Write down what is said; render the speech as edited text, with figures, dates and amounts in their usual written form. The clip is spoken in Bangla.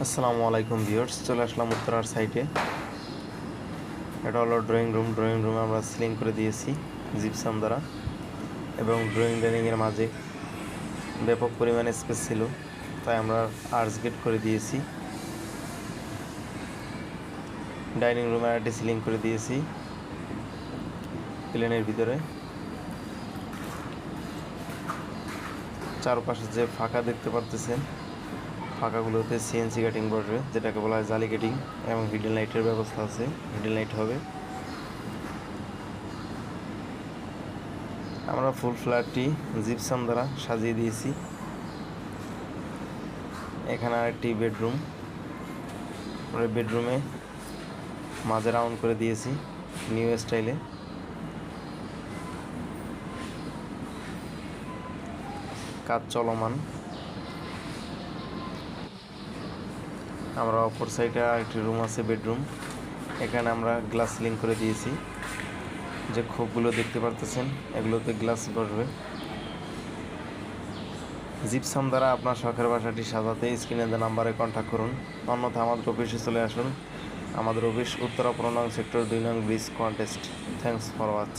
আসসালামু আলাইকুম ভিউয়ার্স, চলে আসলাম উত্তরার সাইটে। এটা হলো ড্রয়িং রুমে আমরা সিলিং করে দিয়েছি জিপসাম দ্বারা, এবং ড্রয়িং ডাইনিংয়ের মাঝে ব্যাপক পরিমাণে স্পেস ছিল, তাই আমরা আর্চ গেট করে দিয়েছি। ডাইনিং রুমে আরেকটি সিলিং করে দিয়েছি প্লেনের ভিতরে। চারপাশে যে ফাঁকা দেখতে পারতেছেন, ফাঁকাগুলোতে সিএনসি কাটিং বসবে, যেটাকে বলা হয় জালি কাটিং, এবং হিডেন লাইটের ব্যবস্থা আছে, হিডেন লাইট হবে। আমরা ফুল ফ্ল্যাটটি জিপসাম দ্বারা সাজিয়ে দিয়েছি। এখানে আরেকটি বেডরুম, বেডরুমে মাঝে রাউন্ড করে দিয়েছি নিউ স্টাইলে। কাজ চলমান। আমরা অপর সাইডে আরেকটি রুম আছে, বেডরুম। এখানে আমরা গ্লাস সিলিং করে দিয়েছি। যে খোপগুলো দেখতে পারতেছেন, এগুলোতে গ্লাস বসবে। জিপসাম দ্বারা আপনার শখের বাসাটি সাজাতে স্ক্রিনে দেওয়া নাম্বারে কন্ট্যাক্ট করুন, অন্যথা আমাদের অফিসে চলে আসুন। আমাদের অফিস উত্তরা 15 নং সেক্টর 2 নং ব্রিজ কোয়ান্টেস্ট। Thanks for watch.